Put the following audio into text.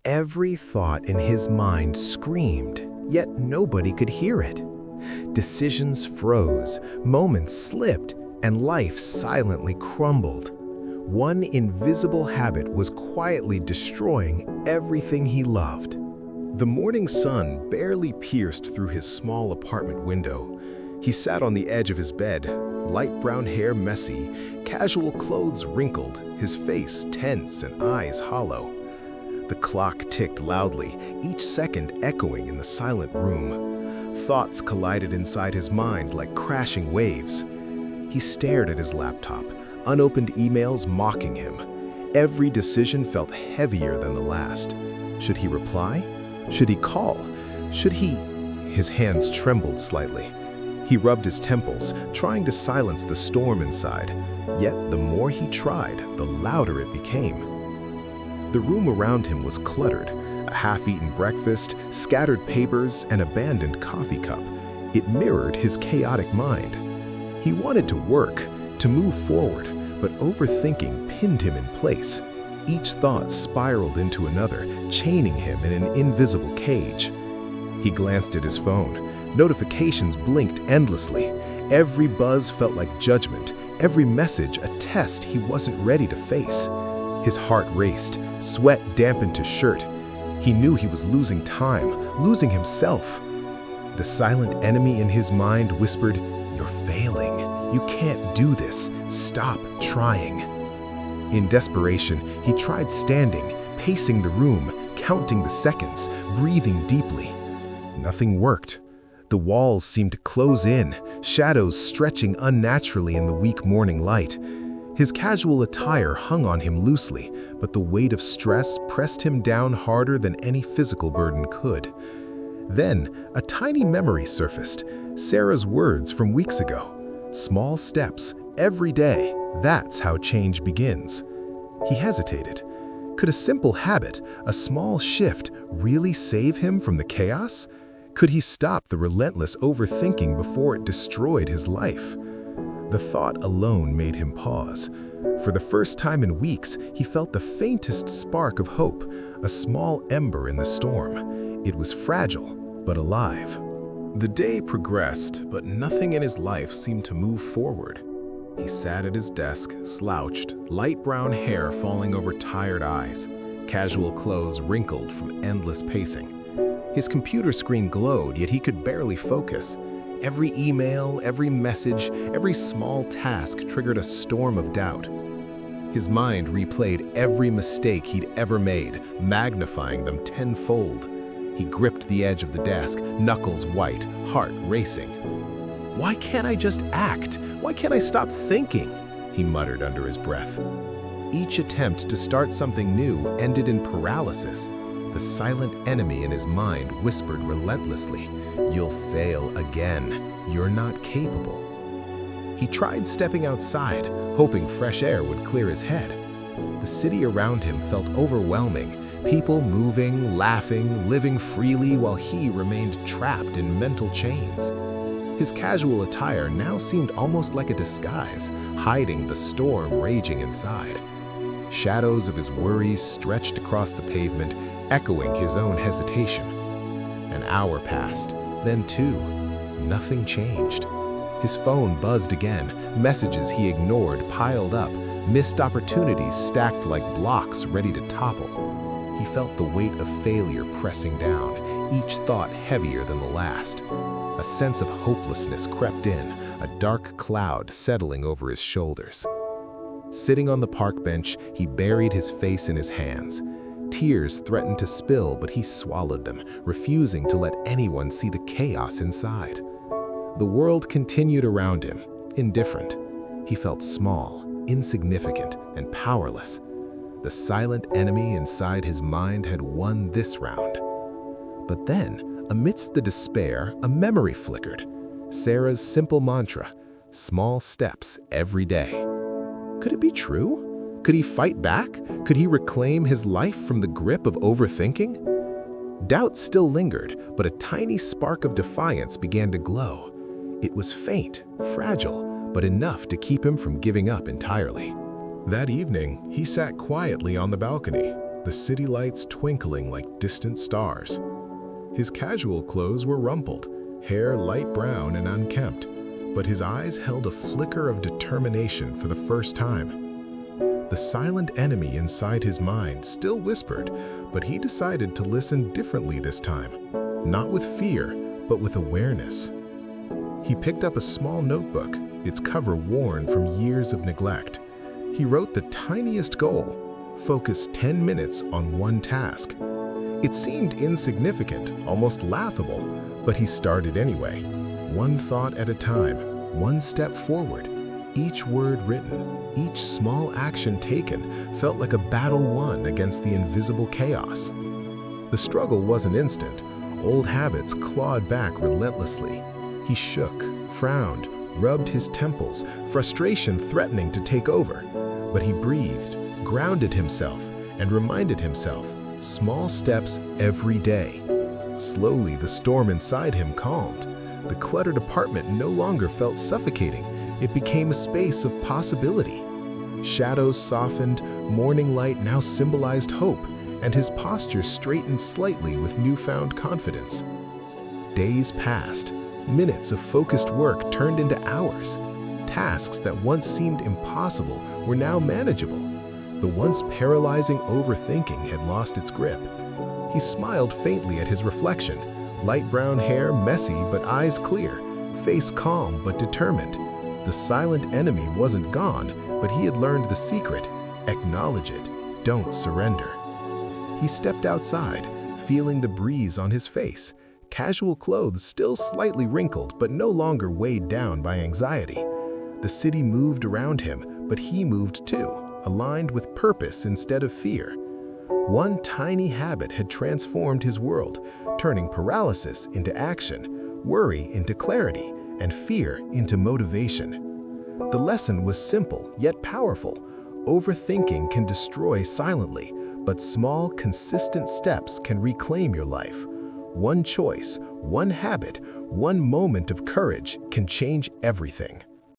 Every thought in his mind screamed, yet nobody could hear it. Decisions froze, moments slipped, and life silently crumbled. One invisible habit was quietly destroying everything he loved. The morning sun barely pierced through his small apartment window. He sat on the edge of his bed, light brown hair messy, casual clothes wrinkled, his face tense and eyes hollow. The clock ticked loudly, each second echoing in the silent room. Thoughts collided inside his mind like crashing waves. He stared at his laptop, unopened emails mocking him. Every decision felt heavier than the last. Should he reply? Should he call? Should he? His hands trembled slightly. He rubbed his temples, trying to silence the storm inside. Yet the more he tried, the louder it became. The room around him was cluttered. A half-eaten breakfast, scattered papers, an abandoned coffee cup. It mirrored his chaotic mind. He wanted to work, to move forward, but overthinking pinned him in place. Each thought spiraled into another, chaining him in an invisible cage. He glanced at his phone. Notifications blinked endlessly. Every buzz felt like judgment, every message a test he wasn't ready to face. His heart raced, sweat dampened his shirt. He knew he was losing time, losing himself. The silent enemy in his mind whispered, "You're failing. You can't do this. Stop trying." In desperation, he tried standing, pacing the room, counting the seconds, breathing deeply. Nothing worked. The walls seemed to close in, shadows stretching unnaturally in the weak morning light. His casual attire hung on him loosely, but the weight of stress pressed him down harder than any physical burden could. Then, a tiny memory surfaced, Sarah's words from weeks ago. Small steps, every day, that's how change begins. He hesitated. Could a simple habit, a small shift, really save him from the chaos? Could he stop the relentless overthinking before it destroyed his life? The thought alone made him pause. For the first time in weeks, he felt the faintest spark of hope, a small ember in the storm. It was fragile, but alive. The day progressed, but nothing in his life seemed to move forward. He sat at his desk, slouched, light brown hair falling over tired eyes, casual clothes wrinkled from endless pacing. His computer screen glowed, yet he could barely focus. Every email, every message, every small task triggered a storm of doubt. His mind replayed every mistake he'd ever made, magnifying them tenfold. He gripped the edge of the desk, knuckles white, heart racing. "Why can't I just act? Why can't I stop thinking?" he muttered under his breath. Each attempt to start something new ended in paralysis. The silent enemy in his mind whispered relentlessly, "You'll fail again. You're not capable." He tried stepping outside, hoping fresh air would clear his head. The city around him felt overwhelming, people moving, laughing, living freely while he remained trapped in mental chains. His casual attire now seemed almost like a disguise, hiding the storm raging inside. Shadows of his worries stretched across the pavement, echoing his own hesitation. An hour passed, then two. Nothing changed. His phone buzzed again, messages he ignored piled up, missed opportunities stacked like blocks ready to topple. He felt the weight of failure pressing down, each thought heavier than the last. A sense of hopelessness crept in, a dark cloud settling over his shoulders. Sitting on the park bench, he buried his face in his hands. Tears threatened to spill, but he swallowed them, refusing to let anyone see the chaos inside. The world continued around him, indifferent. He felt small, insignificant, and powerless. The silent enemy inside his mind had won this round. But then, amidst the despair, a memory flickered. Sarah's simple mantra, small steps every day. Could it be true? Could he fight back? Could he reclaim his life from the grip of overthinking? Doubt still lingered, but a tiny spark of defiance began to glow. It was faint, fragile, but enough to keep him from giving up entirely. That evening, he sat quietly on the balcony. The the city lights twinkling like distant stars. His casual clothes were rumpled, hair light brown and unkempt, but his eyes held a flicker of determination for the first time. The silent enemy inside his mind still whispered, but he decided to listen differently this time, not with fear, but with awareness. He picked up a small notebook, its cover worn from years of neglect. He wrote the tiniest goal: focus 10 minutes on one task. It seemed insignificant, almost laughable, but he started anyway. One thought at a time, one step forward. Each word written, each small action taken felt like a battle won against the invisible chaos. The struggle wasn't instant. Old habits clawed back relentlessly. He shook, frowned, rubbed his temples, frustration threatening to take over. But he breathed, grounded himself, and reminded himself, small steps every day. Slowly, the storm inside him calmed. The cluttered apartment no longer felt suffocating. It became a space of possibility. Shadows softened, morning light now symbolized hope, and his posture straightened slightly with newfound confidence. Days passed. Minutes of focused work turned into hours. Tasks that once seemed impossible were now manageable. The once paralyzing overthinking had lost its grip. He smiled faintly at his reflection. Light brown hair, messy but eyes clear, face calm but determined. The silent enemy wasn't gone, but he had learned the secret: acknowledge it, don't surrender. He stepped outside, feeling the breeze on his face. Casual clothes still slightly wrinkled, but no longer weighed down by anxiety. The city moved around him, but he moved too, aligned with purpose instead of fear. One tiny habit had transformed his world, turning paralysis into action, worry into clarity, and fear into motivation. The lesson was simple yet powerful. Overthinking can destroy silently, but small, consistent steps can reclaim your life. One choice, one habit, one moment of courage can change everything.